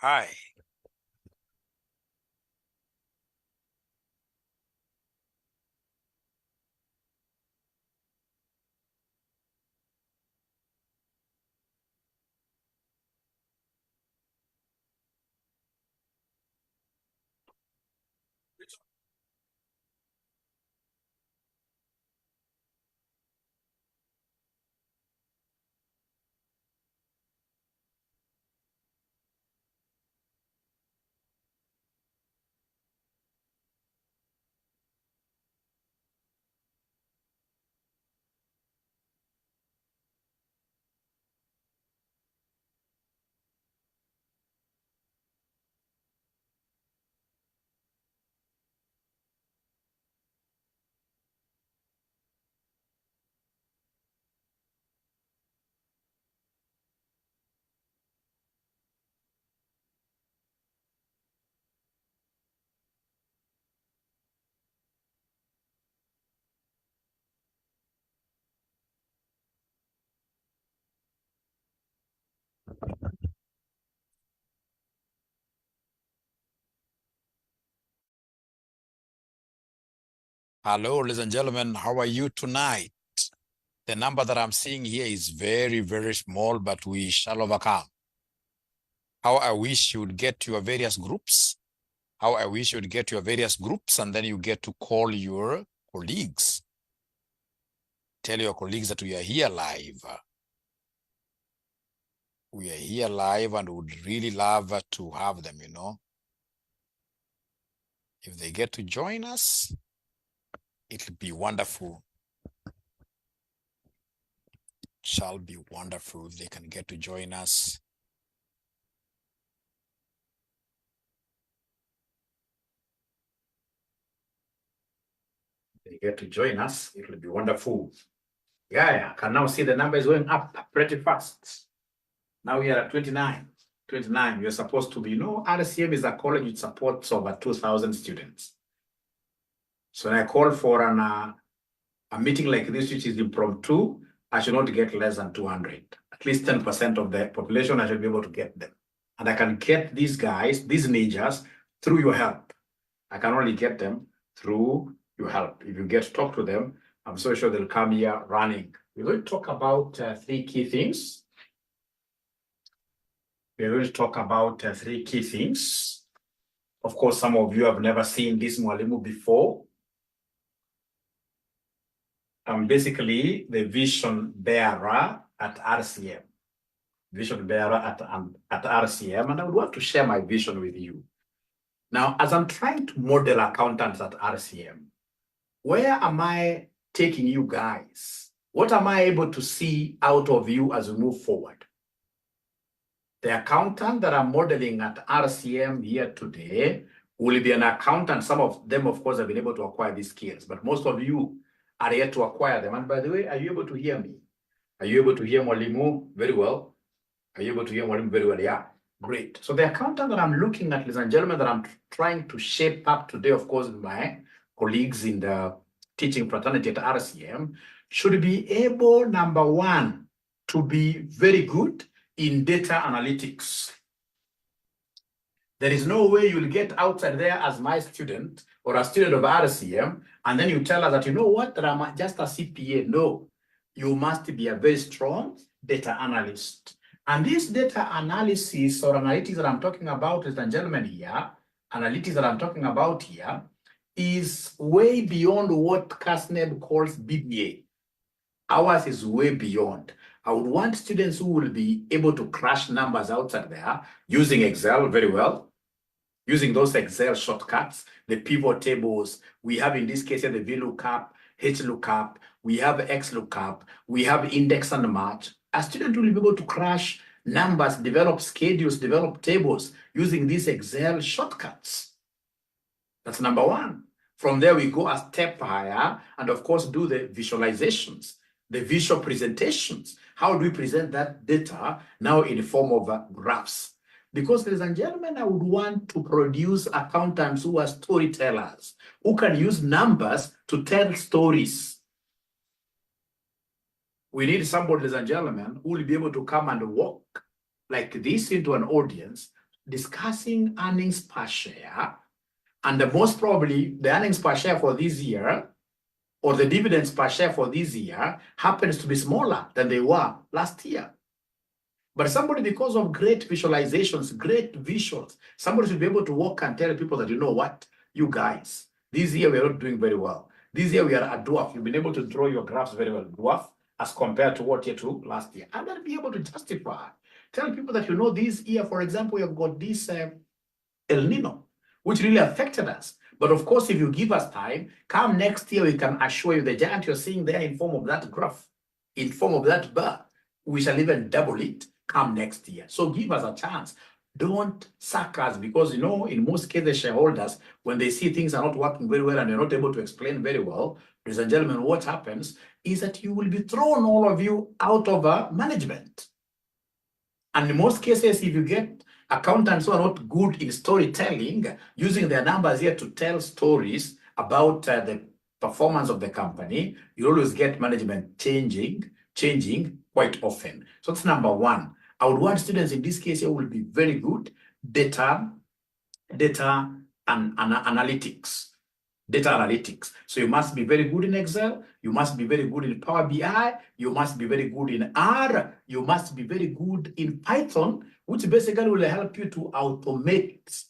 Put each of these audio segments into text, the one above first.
Hi. Hello, ladies and gentlemen. How are you tonight? The number that I'm seeing here is very, very small, but we shall overcome. How I wish you would get your various groups. How I wish you would get your various groups, and then you get to call your colleagues. Tell your colleagues that we are here live. We are here live and would really love to have them, If they get to join us, it'll be wonderful. Shall be wonderful if they can get to join us. They get to join us, it will be wonderful. Yeah, I can now see the numbers going up pretty fast. Now we are at 29. 29, you're supposed to be, RCM is a college which supports over 2,000 students. So when I call for a meeting like this, which is impromptu, I should not get less than 200. At least 10% of the population, I should be able to get them. And I can get these guys, these majors, through your help. I can only get them through your help. If you get to talk to them, I'm so sure they'll come here running. We're going to talk about three key things. We're going to talk about three key things. Of course, some of you have never seen this Mwalimu before. I'm basically the vision bearer at RCM. Vision bearer at RCM, and I would want to share my vision with you. Now, as I'm trying to model accountants at RCM, where am I taking you guys? What am I able to see out of you as we move forward? The accountant that I'm modeling at RCM here today will be an accountant. Some of them, of course, have been able to acquire these skills, but most of you are yet to acquire them. And by the way, are you able to hear me? Are you able to hear Mwalimu very well? Are you able to hear Mwalimu very well? Yeah, great. So the accountant that I'm looking at, ladies and gentlemen, that I'm trying to shape up today, of course, with my colleagues in the teaching fraternity at RCM, should be able, number one, to be very good in data analytics. There is no way you'll get outside there as my student or a student of RCM, and then you tell us that, you know what, that I'm just a CPA. No, you must be a very strong data analyst. And this data analysis or analytics that I'm talking about, ladies and gentlemen, here, analytics that I'm talking about here, is way beyond what CASNEB calls BBA. Ours is way beyond. I would want students who will be able to crush numbers outside there using Excel very well, using those Excel shortcuts, the pivot tables. We have in this case here the VLOOKUP, HLOOKUP, we have XLOOKUP, we have index and match. A student will be able to crush numbers, develop schedules, develop tables using these Excel shortcuts. That's number one. From there, we go a step higher and, of course, do the visualizations, the visual presentations. How do we present that data now in the form of graphs? Because, ladies and gentlemen, I would want to produce accountants who are storytellers, who can use numbers to tell stories. We need somebody, ladies and gentlemen, who will be able to come and walk like this into an audience, discussing earnings per share, and most probably the earnings per share for this year or the dividends per share for this year happens to be smaller than they were last year. But somebody, because of great visualizations, great visuals, somebody should be able to walk and tell people that, you know what, you guys, this year we are not doing very well. This year we are a dwarf. You've been able to draw your graphs very well, dwarf, as compared to what year to last year. And then be able to justify. Tell people that, you know, this year, for example, we have got this El Nino, which really affected us. But of course, if you give us time, come next year, we can assure you the giant you're seeing there in form of that graph, in form of that bar, we shall even double it come next year. So give us a chance. Don't sack us, because, you know, in most cases, shareholders, when they see things are not working very well and you're not able to explain very well, ladies and gentlemen, what happens is that you will be thrown, all of you, out of management. And in most cases, if you get accountants who are not good in storytelling, using their numbers here to tell stories about the performance of the company, you always get management changing quite often. So that's number one. I would want students in this case here will be very good data and analytics. Data analytics. So you must be very good in Excel, you must be very good in Power BI, you must be very good in R, you must be very good in Python, which basically will help you to automate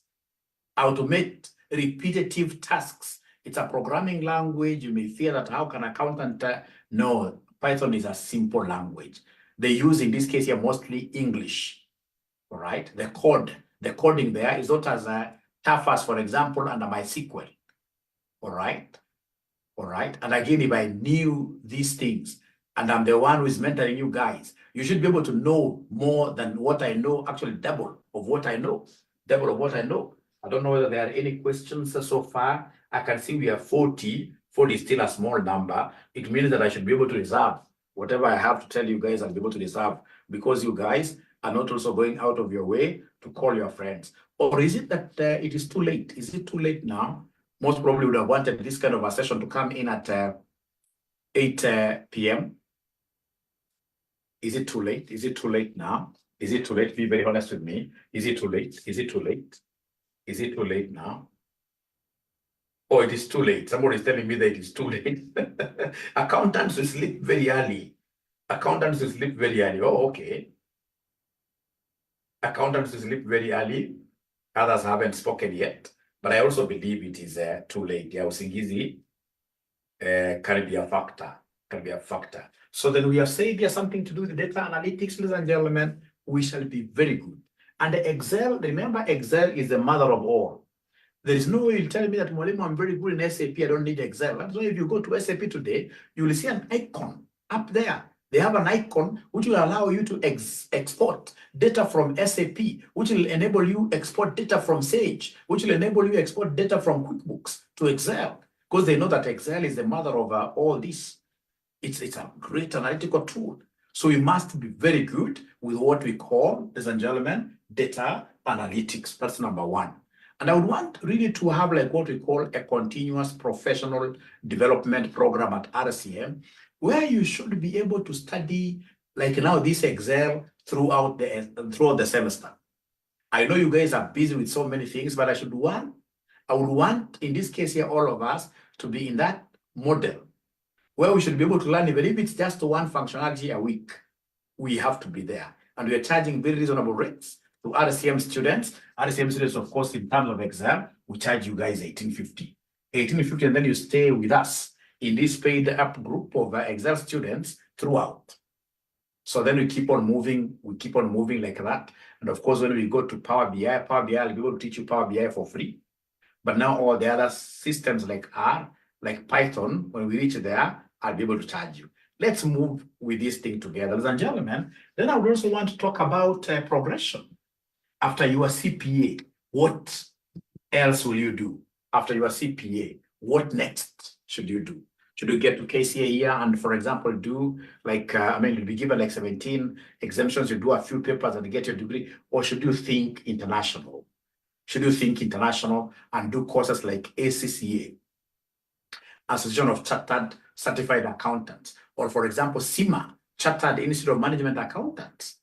repetitive tasks. It's a programming language. You may fear that how can accountant no, Python is a simple language. They use in this case here mostly English. All right. The coding there is not as tough as, for example, under MySQL. All right. All right. And again, if I knew these things and I'm the one who is mentoring you guys, you should be able to know more than what I know, actually double of what I know. Double of what I know. I don't know whether there are any questions so far. I can see we have 40. 40 is still a small number. It means that I should be able to reserve whatever I have to tell you guys. I'll be able to reserve, because you guys are not also going out of your way to call your friends. Or is it that it is too late? Is it too late now? Most probably would have wanted this kind of a session to come in at 8 p.m. Is it too late? Is it too late now? Is it too late? Be very honest with me. Is it too late? Is it too late? Is it too late now? Oh, it is too late. Somebody is telling me that it is too late. Accountants will sleep very early. Accountants will sleep very early. Oh, okay. Accountants will sleep very early. Others haven't spoken yet. But I also believe it is too late. Yeah, usingizi can be a factor. Can be a factor. So then we have said there's something to do with data analytics, ladies and gentlemen. We shall be very good. And Excel, remember, Excel is the mother of all. There is no way you'll tell me that, Mwalimu, I'm very good in SAP, I don't need Excel. That's why if you go to SAP today, you will see an icon up there. They have an icon which will allow you to export data from SAP, which will enable you export data from Sage, which will enable you export data from QuickBooks to Excel, because they know that Excel is the mother of all this. It's a great analytical tool. So we must be very good with what we call, ladies and gentlemen, data analytics. That's number one. And I would want really to have like what we call a continuous professional development program at RCM, where you should be able to study like now this Excel throughout the semester. I know you guys are busy with so many things, but I would want in this case here, all of us to be in that model where we should be able to learn, even if it's just one functionality a week, we have to be there. And we are charging very reasonable rates to RCM students. RCM students, of course, in terms of exam, we charge you guys $18.50. $18.50, and then you stay with us in this paid up group of Excel students throughout. So then we keep on moving like that. And of course, when we go to Power BI, I'll be able to teach you Power BI for free. But now all the other systems like R, like Python, when we reach there, I'll be able to charge you. Let's move with this thing together, ladies and gentlemen. Then I would also want to talk about progression. After your CPA, what else will you do? After your CPA, what next should you do? Should you get to KCA here and, for example, do like, you'll be given like 17 exemptions, you do a few papers and get your degree, or should you think international? Should you think international and do courses like ACCA, Association of Chartered Certified Accountants, or for example, CIMA, Chartered Institute of Management Accountants,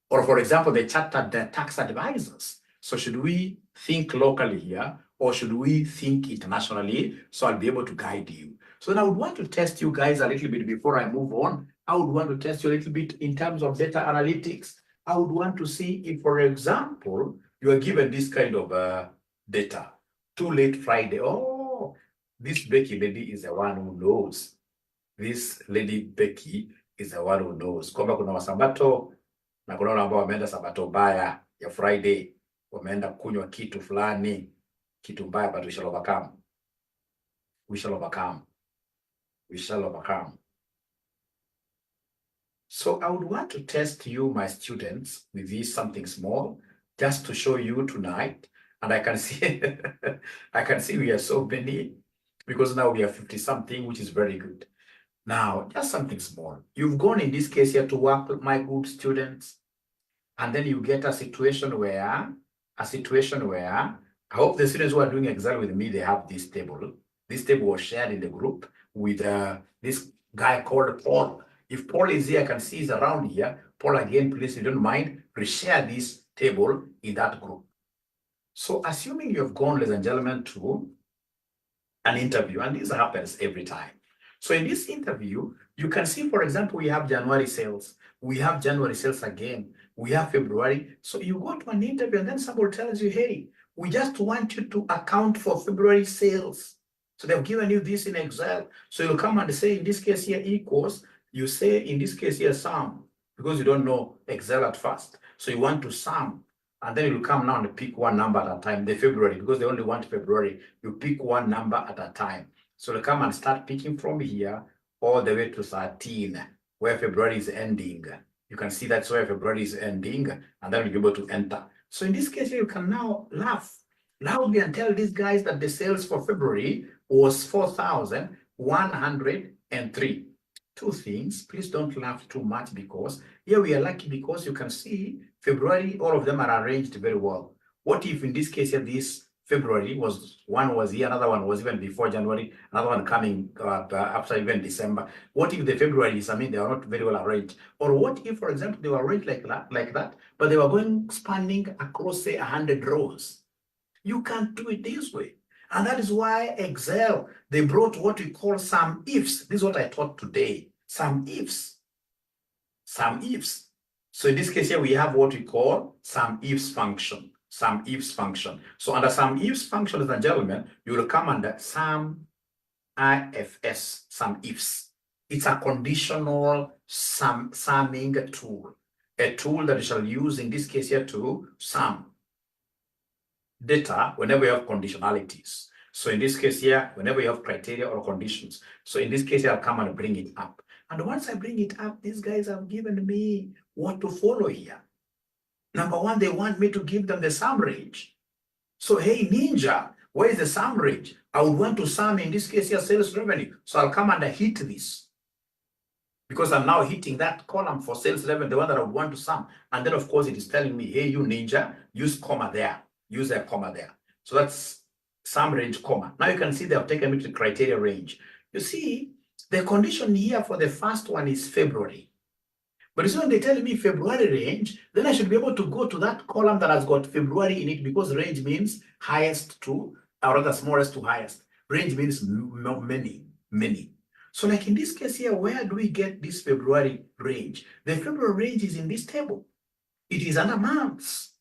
or for example, the Chartered Tax Advisors? So should we think locally here or should we think internationally? So I'll be able to guide you. So now I would want to test you guys a little bit before I move on. I would want to test you a little bit in terms of data analytics. I would want to see if, for example, you are given this kind of data. Too late Friday. Oh, this Becky lady is the one who knows. This lady Becky is the one who knows. Kwamba kuna wasabato na kuna wale ambao wameenda sabato baya ya Friday, wameenda kunywa kitu fulani, kitu mbaya, but we shall overcome. We shall overcome. We shall overcome. So I would want to test you, my students, with this something small, just to show you tonight. And I can see, I can see we are so many, because now we are 50 something, which is very good. Now, just something small. You've gone in this case here to work with my good students, and then you get a situation where, I hope the students who are doing Excel with me, they have this table. This table was shared in the group with this guy called Paul. If Paul is here, I can see he's around here. Paul, again, please, if you don't mind, reshare this table in that group. So assuming you've gone, ladies and gentlemen, to an interview, and this happens every time. So in this interview, you can see, for example, we have January sales. We have January sales again. We have February. So you go to an interview and then somebody tells you, hey, we just want you to account for February sales. So they've given you this in Excel. So you'll come and say, in this case here equals, you say in this case here sum, because you don't know Excel at first. So you want to sum. And then you'll come now and pick one number at a time, the February, because they only want February. You pick one number at a time. So you come and start picking from here all the way to 13, where February is ending. You can see that's where February is ending, and then you'll be able to enter. So in this case, you can now laugh loudly and tell these guys that the sales for February was 4,103. Two things, please don't laugh too much, because here we are lucky because you can see February, all of them are arranged very well. What if in this case here, this February one was here, another one was even before January, another one coming after even December. What if the Februaries, I mean, they are not very well arranged? Or what if, for example, they were arranged like that, but they were going spanning across, say, 100 rows? You can't do it this way. And that is why Excel, they brought what we call some ifs. This is what I taught today. Some ifs. Some ifs. So in this case here, we have what we call some ifs function. Some ifs function. So under some ifs function, ladies and gentlemen, you will come under some IFS, some ifs. It's a conditional summing tool. A tool that you shall use in this case here to sum data whenever you have conditionalities. So in this case here, whenever you have criteria or conditions. So in this case here, I'll come and bring it up. And once I bring it up, these guys have given me what to follow here. Number one, they want me to give them the sum range. So, hey, Ninja, where is the sum range? I would want to sum, in this case here, sales revenue. So I'll come and hit this, because I'm now hitting that column for sales revenue, the one that I would want to sum. And then, of course, it is telling me, hey, you Ninja, use comma there. Use a comma there. So that's sum range, comma. Now you can see they have taken me to the criteria range. You see, the condition here for the first one is February. But as soon as they tell me February range, then I should be able to go to that column that has got February in it, because range means highest to, or rather smallest to highest. Range means many, many. So like in this case here, where do we get this February range? The February range is in this table. It is under months.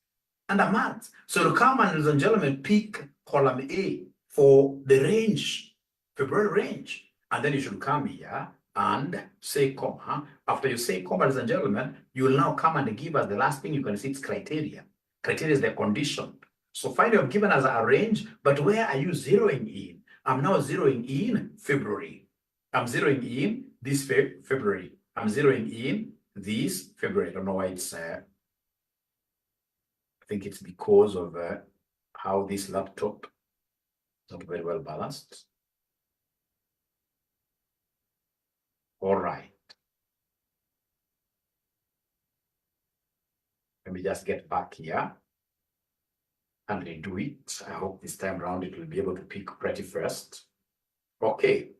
Under months. So to come and, ladies and gentlemen, pick column A for the range, February range. And then you should come here and say comma. After you say comma, ladies and gentlemen, you will now come and give us the last thing you can see, it's criteria. Criteria is the condition. So finally, I've given us a range, but where are you zeroing in? I'm now zeroing in February. I'm zeroing in this February. I'm zeroing in this February. I don't know why it's, I think it's because of how this laptop is not very well balanced. All right. Let me just get back here and redo it. I hope this time around it will be able to pick pretty first. Okay.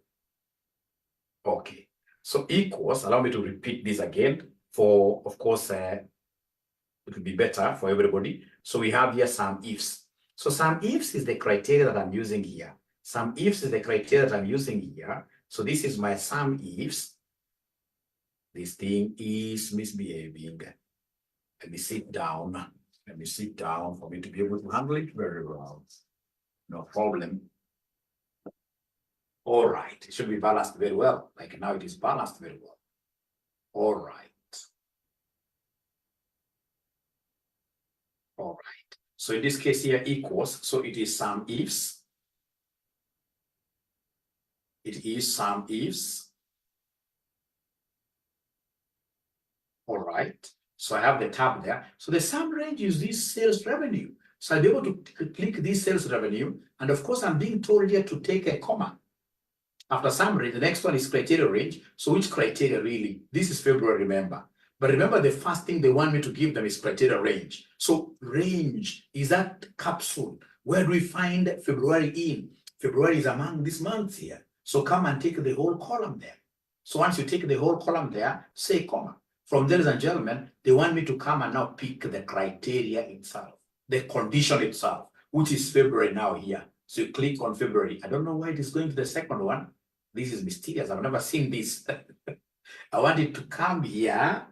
Okay. So equals, allow me to repeat this again for, of course, it would be better for everybody. So we have here some ifs. So some ifs is the criteria that I'm using here. Some ifs is the criteria that I'm using here. So this is my some ifs. This thing is misbehaving. Let me sit down. Let me sit down for me to be able to handle it very well. No problem. All right. It should be balanced very well. Like now it is balanced very well. All right. All right. So in this case here equals, so it is some ifs. It is some ifs. All right. So I have the tab there. So the sum range is this sales revenue. So I'll be able to click this sales revenue. And of course, I'm being told here to take a comma. After sum range, the next one is criteria range. So which criteria really? This is February, remember. But remember, the first thing they want me to give them is criteria range. So range is that capsule. Where do we find February in? February is among these months here. So come and take the whole column there. So once you take the whole column there, say comma. From there, ladies and gentlemen, they want me to come and now pick the criteria itself, the condition itself, which is February now here. So you click on February. I don't know why it is going to the second one. This is mysterious. I've never seen this. I want it to come here.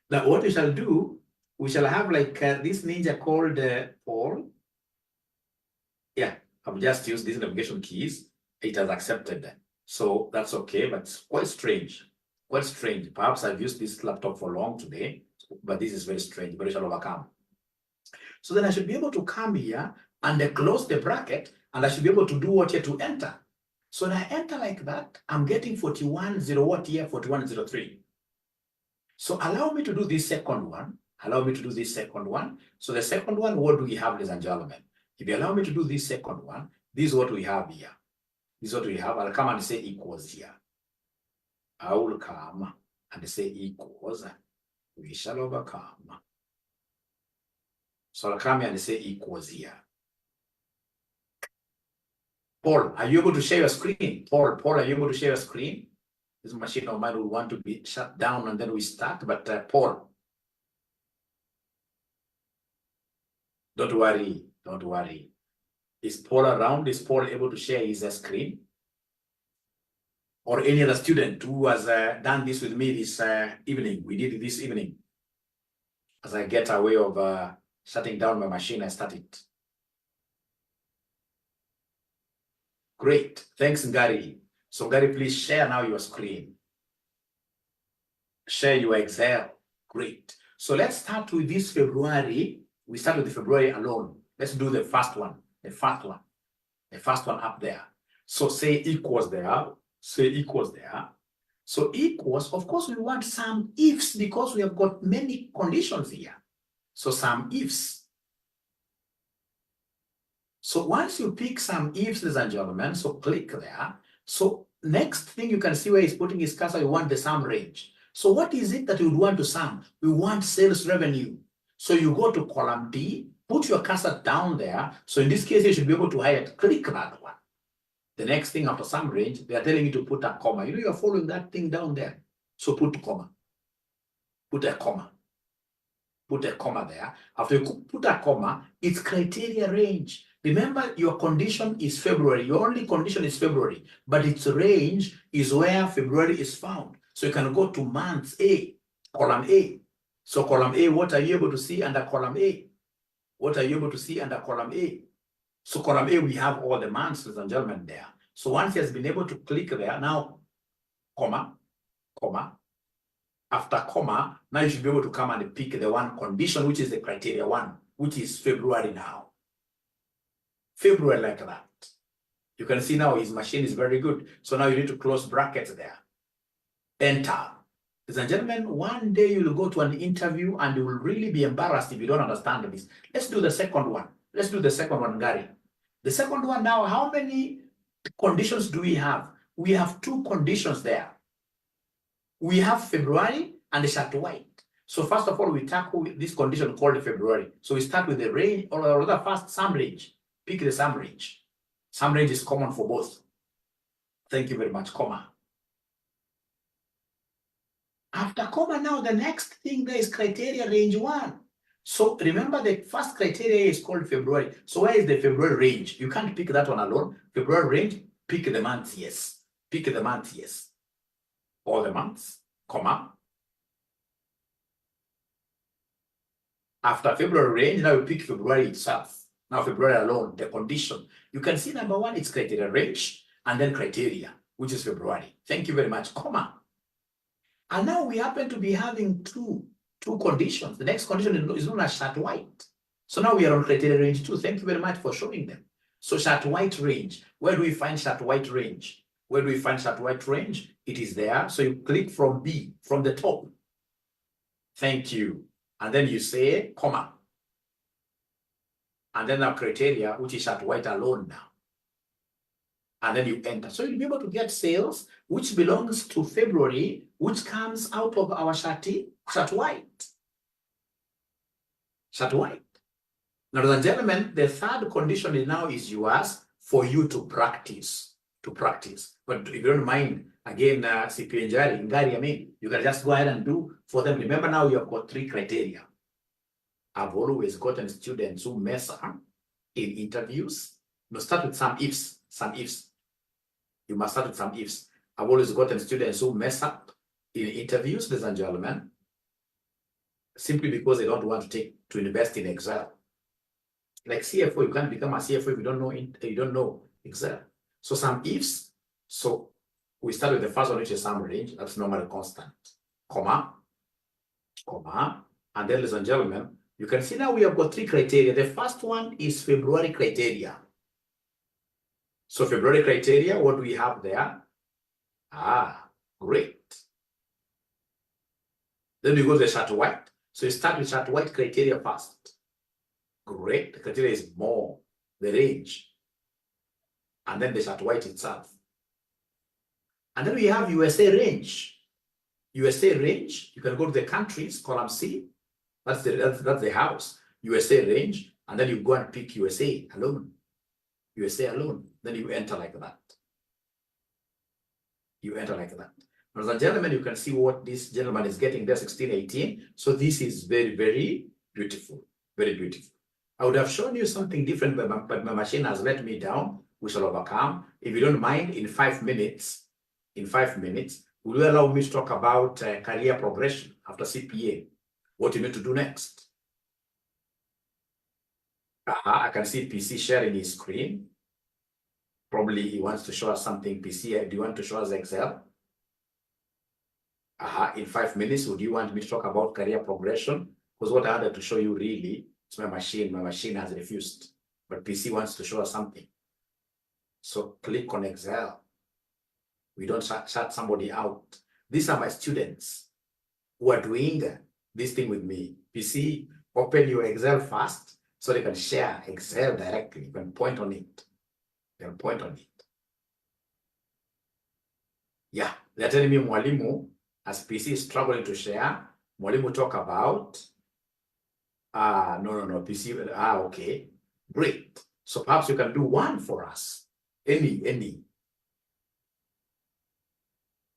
Now, what we shall do, we shall have like this ninja called Paul. Yeah, I've just used these navigation keys. It has accepted. So that's okay, but it's quite strange. Quite strange. Perhaps I've used this laptop for long today, but this is very strange, but we shall overcome. So then I should be able to come here and close the bracket, and I should be able to do what here to enter. So when I enter like that, I'm getting 41.0 what here, 41.03. So allow me to do this second one. Allow me to do this second one. So the second one, what do we have, ladies and gentlemen? If you allow me to do this second one, this is what we have here. This is what we have. I'll come and say equals here. I will come and say equals. We shall overcome. So I'll come here and say equals here. Paul, are you able to share your screen? Paul, are you able to share your screen? This machine of mine will want to be shut down and then we start, but Paul, don't worry, don't worry. Is Paul around? Is Paul able to share his screen? Or any other student who has done this with me this evening? We did it this evening. As I get a way of shutting down my machine, I start it. Great, thanks Gary. So Gary, please share now your screen. Share your Excel, great. So let's start with this February. We start with the February alone. Let's do the first one, the first one up there. So say equals there, say equals there. So equals, of course we want some ifs because we have got many conditions here. So some ifs. So once you pick some ifs, ladies and gentlemen, so click there. So next thing you can see where he's putting his cursor, you want the sum range. So what is it that you would want to sum? We want sales revenue. So you go to column D, put your cursor down there. So in this case, you should be able to highlight, click that one. The next thing after sum range, they are telling you to put a comma. You know, you're following that thing down there. So put comma, put a comma. Put a comma there. After you put a comma, it's criteria range. Remember, your condition is February. Your only condition is February, but its range is where February is found. So you can go to months A, column A. So column A, what are you able to see under column A? What are you able to see under column A? So column A, we have all the months, ladies and gentlemen, there. So once he has been able to click there, now, comma, comma. After comma, now you should be able to come and pick the one condition, which is the criteria one, which is February now. February like that. You can see now his machine is very good. So now you need to close brackets there. Enter. Ladies and gentlemen, one day you will go to an interview and you will really be embarrassed if you don't understand this. Let's do the second one. Let's do the second one, Gary. The second one now, how many conditions do we have? We have two conditions there. We have February and the chart white. So first of all, we tackle this condition called February. So we start with the range, or rather first sum range. Pick the sum range. Sum range is common for both. Thank you very much, comma. After comma, now the next thing there is criteria range 1. So remember the first criteria is called February. So where is the February range? You can't pick that one alone. February range, pick the month, yes. Pick the month, yes. All the months, comma. After February range, now you pick February itself. Now February alone, the condition. You can see number 1, it's criteria range, and then criteria, which is February. Thank you very much, comma. And now we happen to be having two conditions. The next condition is known as chart white. So now we are on criteria range 2. Thank you very much for showing them. So chart white range, where do we find chart white range? Where do we find chart white range? It is there. So you click from B, from the top. Thank you. And then you say, comma. And then our criteria, which is chart white alone now. And then you enter. So you'll be able to get sales, which belongs to February, which comes out of our chart white. Chart white. Now, ladies and gentlemen, the third condition now is yours for you to practice. But if you don't mind, again, CPA Ngari, I mean, you can just go ahead and do for them. Remember now you have got 3 criteria. I've always gotten students who mess up in interviews. You start with some ifs. You must start with some ifs. I've always gotten students who mess up in interviews, ladies and gentlemen, simply because they don't want to invest in Excel. Like CFO, you can't become a CFO if you don't know Excel. So some ifs. So we start with the first one, which is sum range. That's normally constant. Comma. And then, ladies and gentlemen, you can see now we have got 3 criteria. The first one is February criteria. So February criteria, what do we have there? Great. Then we go to the chart white. So you start with chart white criteria first. Great. The criteria is more, the range. And then the chart white itself. And then we have USA range. USA range, you can go to the countries, column C. That's the house. USA range. And then you go and pick USA alone. USA alone. Then you enter like that. Ladies and gentlemen, you can see what this gentleman is getting there, 1618. So this is very, very beautiful. Very beautiful. I would have shown you something different, but my machine has let me down. We shall overcome. If you don't mind, in 5 minutes, will you allow me to talk about career progression after CPA? What you need to do next? I can see PC sharing his screen. Probably he wants to show us something. PC, do you want to show us Excel? In 5 minutes, would you want me to talk about career progression? Because what I had to show you really is my machine. My machine has refused. But PC wants to show us something. So click on Excel. We don't shut somebody out. These are my students who are doing this thing with me. PC, open your Excel first so they can share Excel directly. You can point on it. Yeah, they're telling me Mwalimu, as PC is struggling to share, Mwalimu talk about, no, PC, okay, great. So perhaps you can do one for us, any.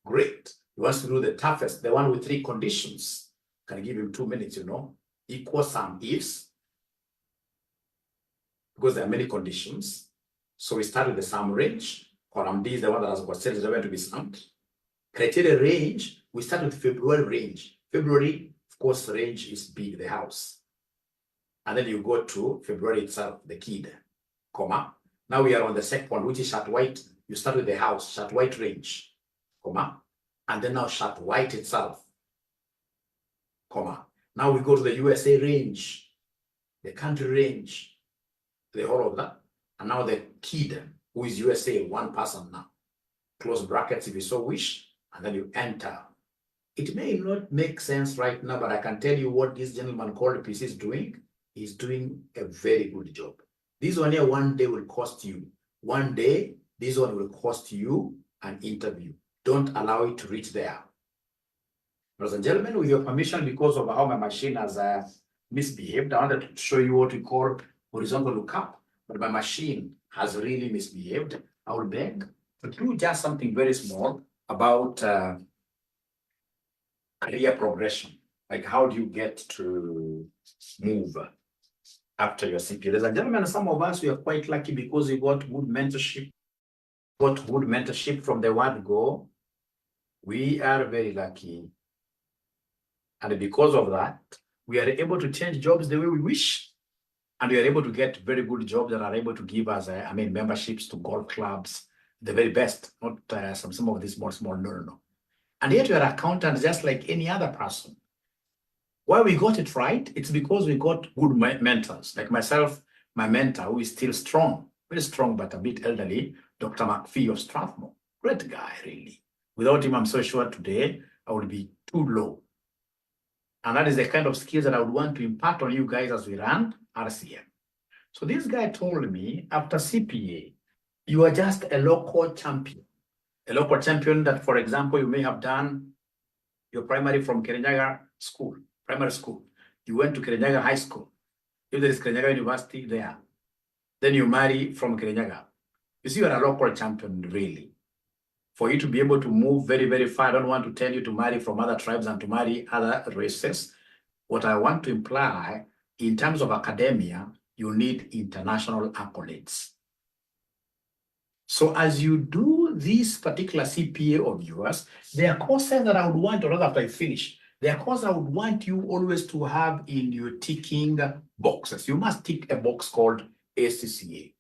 Great. He wants to do the toughest, the one with 3 conditions. Can give him 2 minutes, equal some ifs, because there are many conditions. So we start with the sum range. Column D is the one that has got sales going to be summed. Criteria range, we start with February range. February, of course, range is B, the house. And then you go to February itself, the kid, comma. Now we are on the second one, which is chart white. You start with the house, chart white range, comma. And then now chart white itself, comma. Now we go to the USA range, the country range, the whole of that. And now the kid, who is USA, 1 person now. Close brackets if you so wish, and then you enter. It may not make sense right now, but I can tell you what this gentleman called PC is doing. He's doing a very good job. This one here one day will cost you. One day, this one will cost you an interview. Don't allow it to reach there. Ladies and gentlemen, with your permission, because of how my machine has misbehaved, I wanted to show you what we call horizontal lookup, but my machine has really misbehaved. I will beg to do just something very small about career progression. Like, how do you get to move after your CPA? Ladies and gentlemen, some of us, we are quite lucky because we got good mentorship. Got good mentorship from the word go. We are very lucky. And because of that, we are able to change jobs the way we wish. And we are able to get very good jobs that are able to give us, memberships to golf clubs, the very best, not some of these small, no. And yet we are accountants just like any other person. Why we got it right? It's because we got good mentors. Like myself, my mentor, who is still strong, very strong, but a bit elderly, Dr. McPhee of Strathmore. Great guy, really. Without him, I'm so sure today I would be too low. And that is the kind of skills that I would want to impart on you guys as we run RCM. So this guy told me, after CPA, you are just a local champion. A local champion that, for example, you may have done your primary from Kirinyaga school, primary school. You went to Kirinyaga High School. If there is Kirinyaga University there, then you marry from Kirinyaga. You see, you are a local champion, really. For you to be able to move very, very far, I don't want to tell you to marry from other tribes and to marry other races. What I want to imply, in terms of academia, you need international accolades. So as you do this particular CPA of yours, there are courses that I would want, or rather after I finish, there are courses I would want you always to have in your ticking boxes. You must tick a box called ACCA.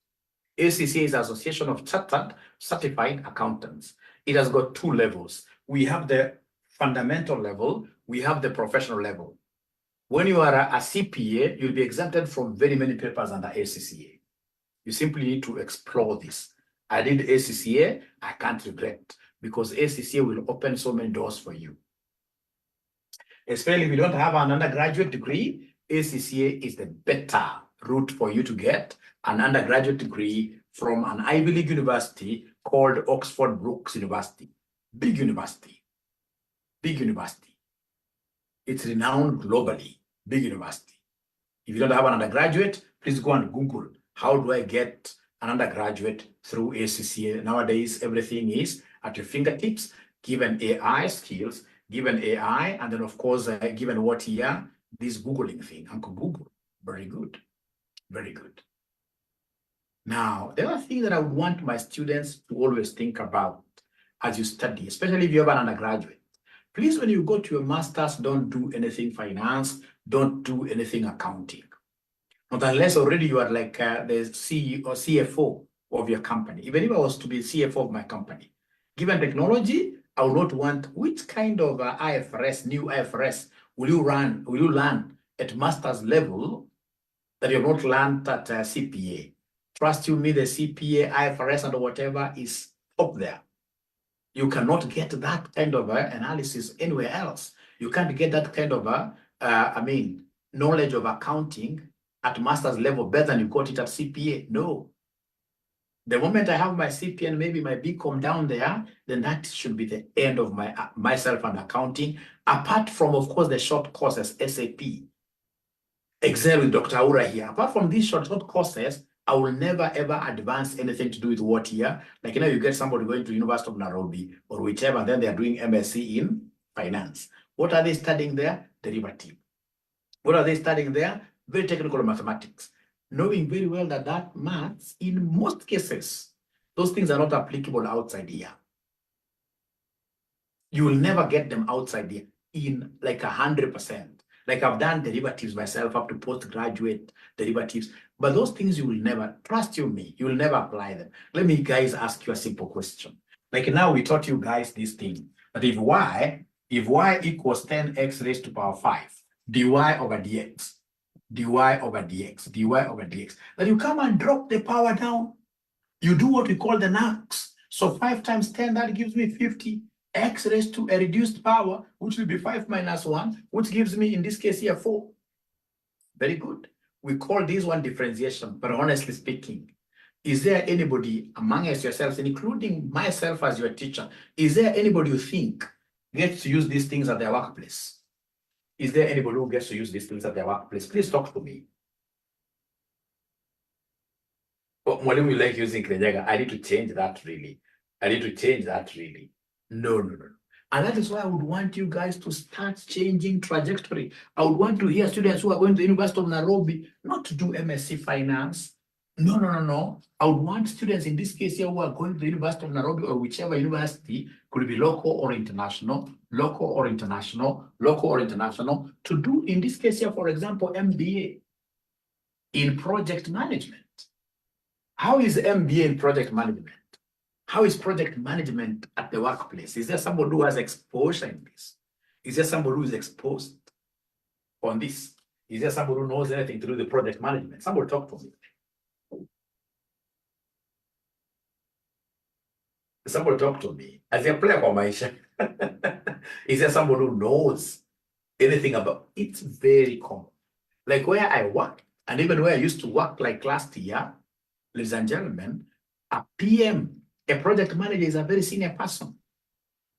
ACCA is Association of Chartered Certified Accountants. It has got two levels. We have the fundamental level, we have the professional level. When you are a CPA, you'll be exempted from very many papers under ACCA. You simply need to explore this. I did ACCA, I can't regret, because ACCA will open so many doors for you. Especially if you don't have an undergraduate degree, ACCA is the better route for you to get an undergraduate degree from an Ivy League university called Oxford Brookes University. Big university. Big university. It's renowned globally. Big university. If you don't have an undergraduate, please go and Google, how do I get an undergraduate through ACCA? Nowadays, everything is at your fingertips, given AI skills, given AI, and then of course, given what here, this Googling thing, Uncle Google, very good, very good. Now, the other thing that I would want my students to always think about as you study, especially if you have an undergraduate, please, when you go to your master's, don't do anything finance, don't do anything accounting. Not unless already you are like the CEO or CFO of your company. Even if I was to be CFO of my company, given technology, I would not want which kind of IFRS, new IFRS, will you learn at master's level that you have not learned at CPA. Trust you me, the CPA, IFRS, and whatever is up there. You cannot get that kind of analysis anywhere else. You can't get that kind of knowledge of accounting at master's level better than you got it at CPA. No. The moment I have my CPA and maybe my BCom down there, then that should be the end of my myself and accounting. Apart from, of course, the short courses, SAP, Excel with Dr. Aura here. Apart from these short courses, I will never ever advance anything to do with what here. Like, you get somebody going to University of Nairobi or whichever, and then they are doing MSc in finance. What are they studying there? Derivative. What are they studying there? Very technical mathematics. Knowing very well that maths, in most cases, those things are not applicable outside here. You will never get them outside here in like 100%. Like, I've done derivatives myself up to postgraduate derivatives, but those things you will never, trust you me, you will never apply them. Let me guys ask you a simple question. Like, now we taught you guys this thing, that if y equals 10x raised to power 5, dy over dx, dy over dx, dy over dx, then you come and drop the power down. You do what we call the NUX. So 5 times 10, that gives me 50. X raised to a reduced power, which will be 5 minus 1, which gives me, in this case here, 4. Very good. We call this one differentiation, but honestly speaking, is there anybody among us yourselves, including myself as your teacher, is there anybody you think gets to use these things at their workplace? Is there anybody who gets to use these things at their workplace? Please talk to me. Oh, Mwalimu, you like using Kirinyaga. I need to change that, really. I need to change that, really. No. And that is why I would want you guys to start changing trajectory. I would want to hear students who are going to the University of Nairobi not to do MSc Finance. No, no, no, no. I would want students in this case here who are going to the University of Nairobi or whichever university, could be local or international, local or international, local or international, to do, in this case here, for example, MBA in project management. How is MBA in project management? How is project management at the workplace? Is there somebody who has exposure in this? Is there somebody who is exposed on this? Is there somebody who knows anything to do with project management? Somebody talk to me. Somebody talk to me. As a player for my is there somebody who knows anything about it? It's very common. Like where I work, and even where I used to work like last year, ladies and gentlemen, a PM, a project manager is a very senior person.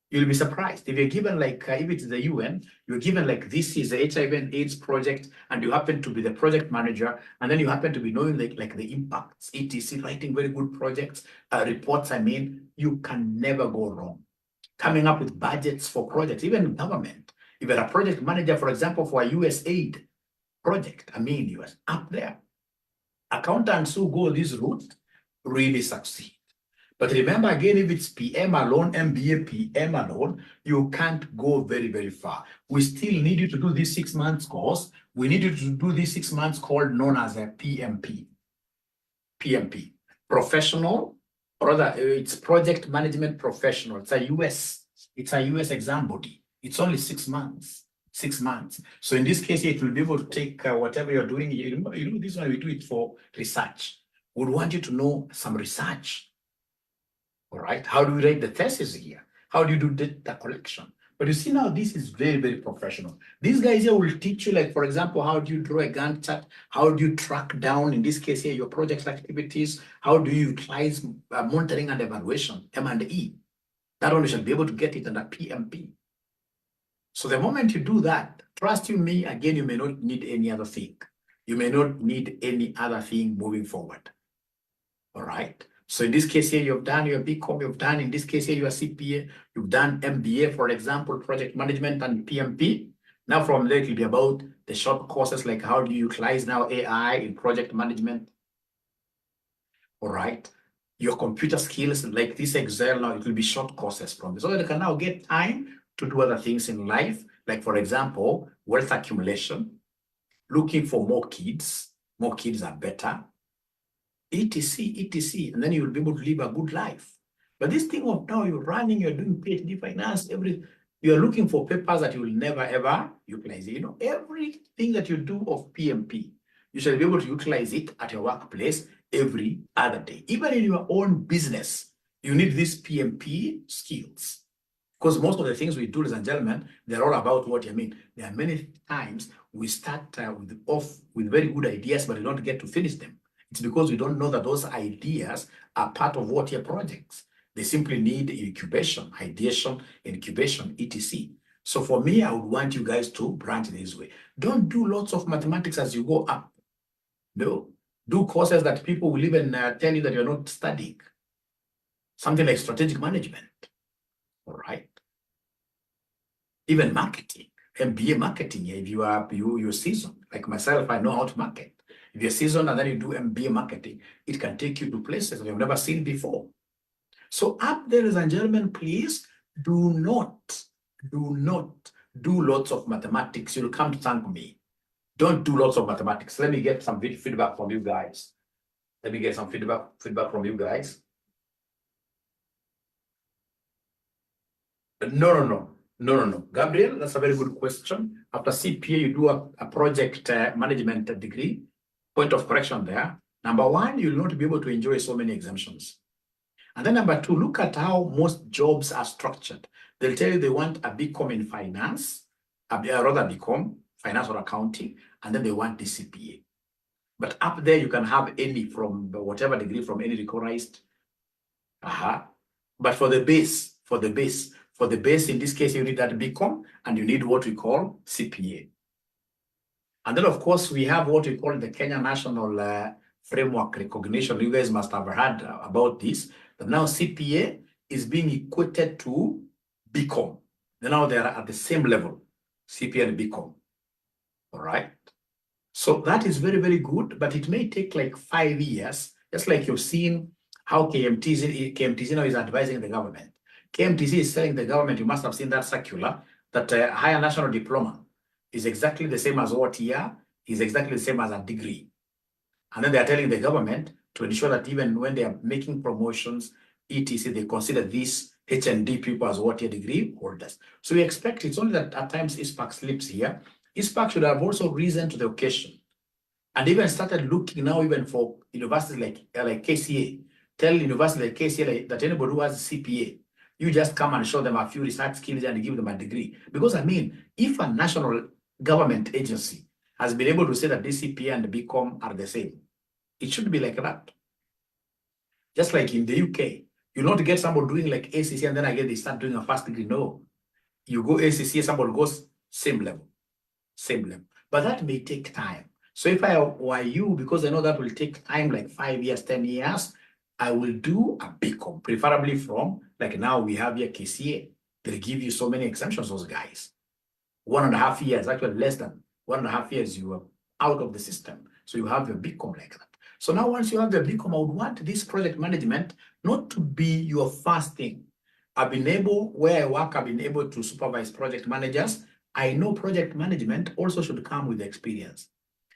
You'll be surprised if you're given like, if it's the UN, you're given like this is the HIV and AIDS project, and you happen to be the project manager, and then you happen to be knowing like the impacts, etc., writing very good projects, reports, you can never go wrong. Coming up with budgets for projects, even government. If you're a project manager, for example, for a USAID project, you are up there. Accountants who go this route really succeed. But remember again, if it's PM alone, MBA PM alone, you can't go very, very far. We still need you to do this 6 months course. We need you to do this 6 months called known as a PMP. PMP, professional, or rather, it's project management professional. It's a US exam body. It's only 6 months. 6 months. So in this case, it will be able to take whatever you're doing. You know, this one we do it for research. We would want you to know some research. All right. How do we write the thesis here? How do you do data collection? But you see now, this is very, very professional. These guys here will teach you, like, for example, how do you draw a Gantt chart? How do you track down, in this case here, your project activities? How do you utilize monitoring and evaluation, M&E? That one you should be able to get it under PMP. So the moment you do that, trust you me, again, you may not need any other thing. You may not need any other thing moving forward. All right. So in this case here, you've done your BCom, you've done, in this case here, your CPA, you've done MBA, for example, project management and PMP. Now from there, it will be about the short courses, like how do you utilize now AI in project management. All right. Your computer skills, like this Excel, now it will be short courses from this. So that you can now get time to do other things in life, like for example, wealth accumulation, looking for more kids are better, etc., and then you will be able to live a good life. But this thing of now you're running, you're doing PhD finance, you're looking for papers that you will never ever utilize. You know, everything that you do of PMP, you should be able to utilize it at your workplace every other day. Even in your own business, you need these PMP skills. Because most of the things we do, ladies and gentlemen, they're all about what you mean. There are many times we start with very good ideas, but we don't get to finish them. It's because we don't know that those ideas are part of what your projects. They simply need incubation, ideation, incubation, etc. So for me, I would want you guys to branch this way. Don't do lots of mathematics as you go up. No. Do courses that people will even tell you that you're not studying. Something like strategic management. All right. Even marketing, MBA marketing. If you're seasoned, like myself, I know how to market. If you're seasoned and then you do MBA marketing, it can take you to places you've never seen before. So up there, ladies and gentlemen, please do not do lots of mathematics. You'll come to thank me. Don't do lots of mathematics. Let me get some feedback from you guys. Let me get some feedback from you guys. No. Gabriel, that's a very good question. After CPA, you do a project management degree. Point of correction there. Number one, you'll not be able to enjoy so many exemptions. And then number two, look at how most jobs are structured. They'll tell you they want a BCom in finance, rather BCom, finance or accounting, and then they want the CPA. But up there, you can have any from whatever degree from any recognized. But for the base, in this case, you need that BCom and you need what we call CPA. And then, of course, we have what we call the Kenya National Framework Recognition. You guys must have heard about this. But now CPA is being equated to BCom. Now they are at the same level, CPA and BCom. All right. So that is very, very good, but it may take like 5 years, just like you've seen how KMTC now is advising the government. KMTC is telling the government, you must have seen that circular, that a higher national diploma is exactly the same as what here is exactly the same as a degree. And then they are telling the government to ensure that even when they are making promotions, etc., they consider these H&D people as what year degree holders. So we expect it's only that at times ISPAC slips here. ISPAC should have also risen to the occasion and even started looking now even for universities like KCA. Tell universities like KCA that anybody who has a CPA, you just come and show them a few research skills and give them a degree. Because I mean, if a national government agency has been able to say that this CPA and the BCom are the same, it should be like that. Just like in the UK, you not get somebody doing like ACC and then again they start doing a first degree. No, you go ACC, somebody goes same level. But that may take time. So if I were you, because I know that will take time, like 5 years, 10 years, I will do a BCom, preferably from, like now we have here KCA. They give you so many exemptions, those guys. 1.5 years, actually less than 1.5 years, you are out of the system. So you have your BCom like that. So now once you have your BCom, I would want this project management not to be your first thing. I've been able, where I work, I've been able to supervise project managers. I know project management also should come with experience.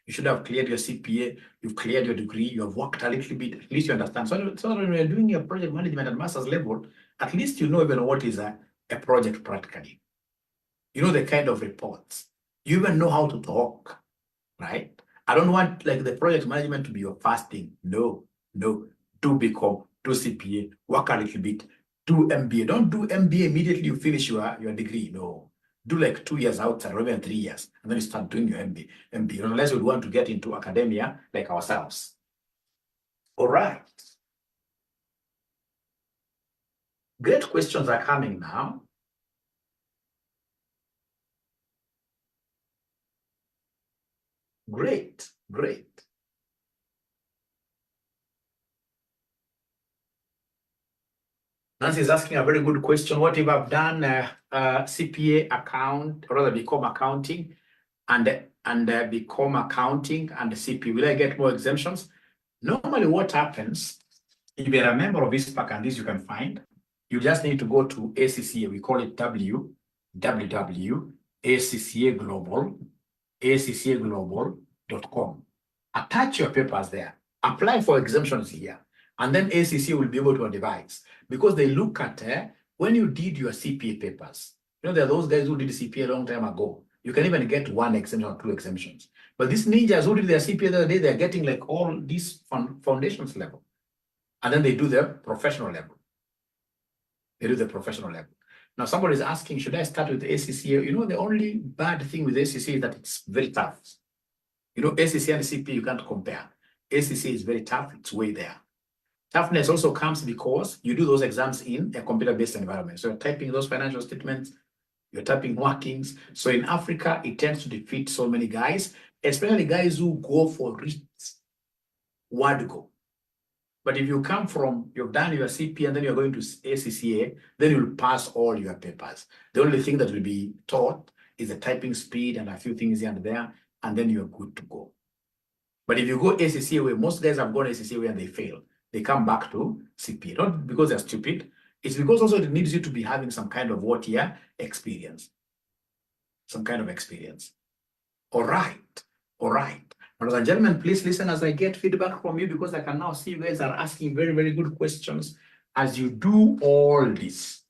You should have cleared your CPA, you've cleared your degree, you have worked a little bit, at least you understand. So when you're doing your project management at master's level, at least you know even what is a project practically. You know the kind of reports. You even know how to talk, right? I don't want like the project management to be your first thing. No. Do BCom, do CPA, work a little bit, do MBA. Don't do MBA immediately you finish your degree. No. Do like 2 years outside, or even 3 years, and then you start doing your MBA. Unless you want to get into academia like ourselves. All right. Great questions are coming now. Great. Nancy is asking a very good question. What if I've done CPA account, or rather BCom accounting, and BCom accounting and CPA? Will I get more exemptions? Normally, what happens, if you're a member of ISPAC, and this you can find, you just need to go to ACCA. We call it www.accaglobal.com. Attach your papers there. Apply for exemptions here. And then ACCA will be able to advise, because they look at when you did your CPA papers. You know, there are those guys who did CPA a long time ago. You can even get 1 exemption or 2 exemptions. But these ninjas who did their CPA the other day, they're getting like all these foundations level. And then they do their professional level. Now, somebody is asking, should I start with ACCA? You know, the only bad thing with ACCA is that it's very tough. You know, ACCA and CPA, you can't compare. ACCA is very tough. It's way there. Toughness also comes because you do those exams in a computer-based environment. So you're typing those financial statements, you're typing workings. So in Africa, it tends to defeat so many guys, especially guys who go for word go. But if you come from, you've done your CP and then you're going to ACCA, then you'll pass all your papers. The only thing that will be taught is the typing speed and a few things here and there, and then you're good to go. But if you go ACCA way, most guys have gone ACCA way and they fail. They come back to CPA, not because they're stupid. It's because also it needs you to be having some kind of experience. Some kind of experience. All right. Ladies and gentlemen, please listen as I get feedback from you, because I can now see you guys are asking very, very good questions. As you do all this,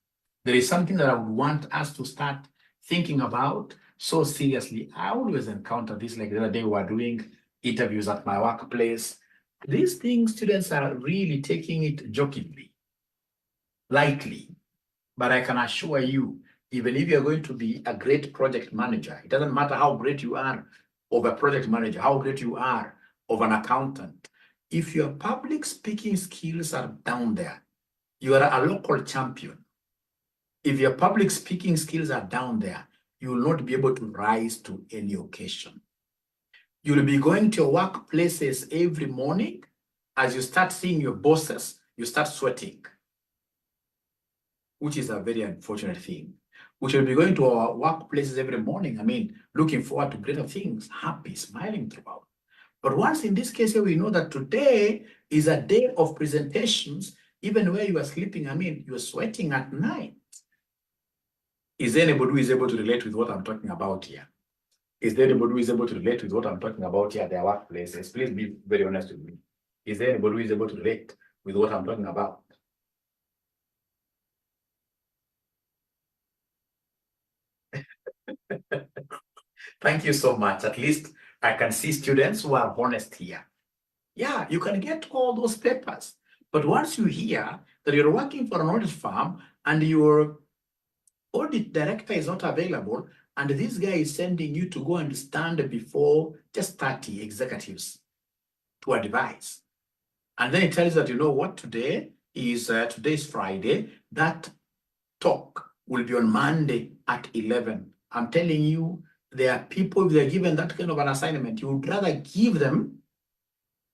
there is something that I would want us to start thinking about so seriously. I always encounter this, like the other day we were doing interviews at my workplace. These things, students are really taking it jokingly, lightly. But I can assure you, even if you're going to be a great project manager, it doesn't matter how great you are of a project manager, how great you are of an accountant. If your public speaking skills are down there, you are a local champion. If your public speaking skills are down there, you will not be able to rise to any occasion. You'll be going to your workplaces every morning. As you start seeing your bosses, you start sweating, which is a very unfortunate thing. We should be going to our workplaces every morning. I mean, looking forward to greater things, happy, smiling throughout. But once in this case here, we know that today is a day of presentations, even where you are sleeping, I mean, you're sweating at night. Is there anybody who is able to relate with what I'm talking about here? Is there anybody who is able to relate with what I'm talking about here at their workplaces? Please be very honest with me. Is there anybody who is able to relate with what I'm talking about? Thank you so much. At least I can see students who are honest here. Yeah, you can get all those papers. But once you hear that you're working for an audit firm and your audit director is not available, and this guy is sending you to go and stand before just 30 executives to advise. And then it tells that, you know what, today is Friday. That talk will be on Monday at 11. I'm telling you, there are people, if they're given that kind of an assignment, you would rather give them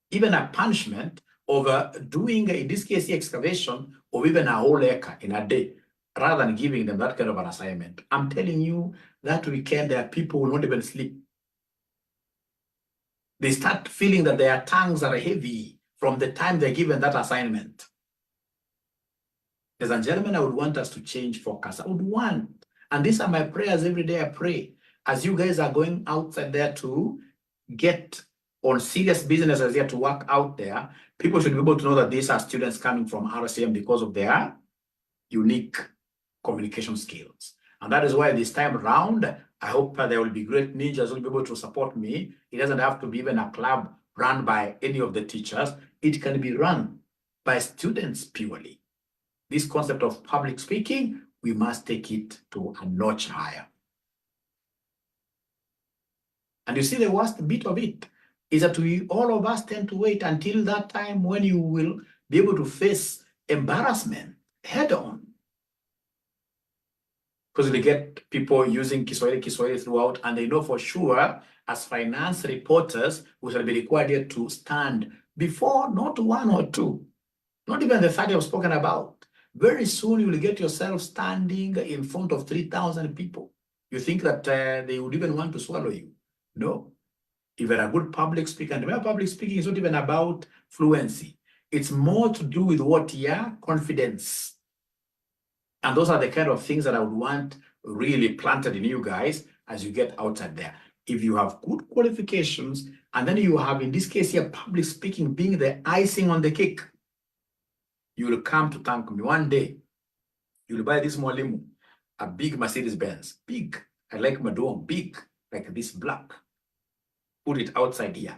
even a punishment of doing, in this case, excavation of even a whole acre in a day, rather than giving them that kind of an assignment. I'm telling you, that weekend, there are people who will not even sleep. They start feeling that their tongues are heavy from the time they're given that assignment. Ladies and gentlemen, I would want us to change focus. I would want, and these are my prayers every day. I pray as you guys are going outside there to get on serious businesses here to work out there, people should be able to know that these are students coming from RCM because of their unique communication skills. And that is why this time around, I hope there will be great ninjas who will be able to support me. It doesn't have to be even a club run by any of the teachers. It can be run by students purely. This concept of public speaking, we must take it to a notch higher. And you see, the worst bit of it is that all of us tend to wait until that time when you will be able to face embarrassment head on. Because they get people using Kiswahili throughout, and they know for sure, as finance reporters, we shall be required here to stand before not one or two, not even the 30 I've spoken about. Very soon you will get yourself standing in front of 3,000 people. You think that they would even want to swallow you. No. If you're a good public speaker, and remember, public speaking is not even about fluency. It's more to do with what? Yeah, confidence. And those are the kind of things that I would want really planted in you guys as you get outside there. If you have good qualifications, and then you have, in this case here, public speaking being the icing on the cake, you will come to thank me. One day, you will buy this Mwalimu, a big Mercedes-Benz, big. I like my dome, big, like this black. Put it outside here.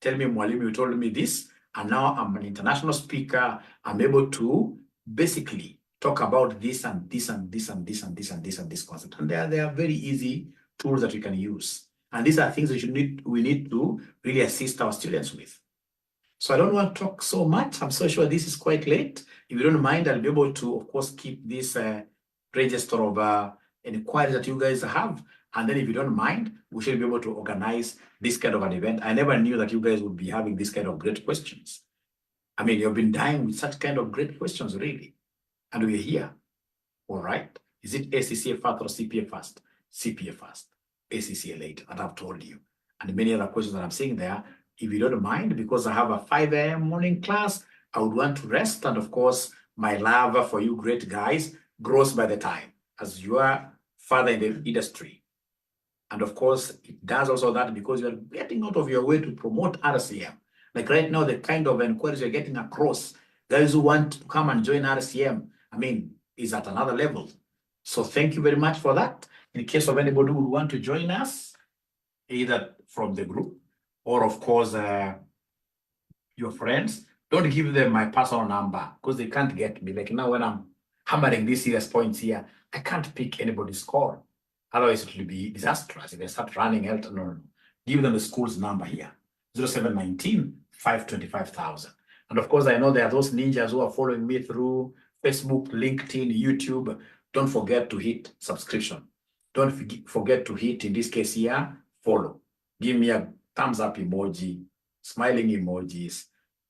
Tell me, Mwalimu, you told me this, and now I'm an international speaker. I'm able to basically talk about this and this and this and this and this and this and this concept. And they are very easy tools that we can use. And these are things that we need to really assist our students with. So I don't want to talk so much. I'm so sure this is quite late. If you don't mind, I'll be able to, of course, keep this register of inquiries that you guys have. And then if you don't mind, we should be able to organize this kind of an event. I never knew that you guys would be having this kind of great questions. I mean, you've been dying with such kind of great questions, really. And we're here. All right. Is it ACCA first or CPA first? CPA first. ACCA later, that I've told you. And many other questions that I'm saying there. If you don't mind, because I have a 5 a.m. morning class, I would want to rest. And of course, my love for you great guys grows by the time as you are further in the industry. And of course, it does also that because you're getting out of your way to promote RCM. Like right now, the kind of inquiries you're getting across, guys who want to come and join RCM, I mean, is at another level. So thank you very much for that. In case of anybody who would want to join us, either from the group or of course, your friends, don't give them my personal number because they can't get me. Like now when I'm hammering these serious points here, I can't pick anybody's call. Otherwise, it will be disastrous if they start running out. No. Give them the school's number here, 0719 525,000. And of course, I know there are those ninjas who are following me through Facebook, LinkedIn, YouTube. Don't forget to hit subscription. Don't forget to hit, in this case here, follow. Give me a thumbs up emoji, smiling emojis.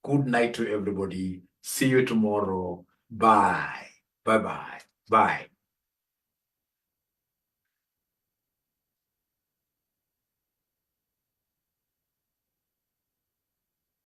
Good night to everybody. See you tomorrow. Bye. Bye-bye. Bye.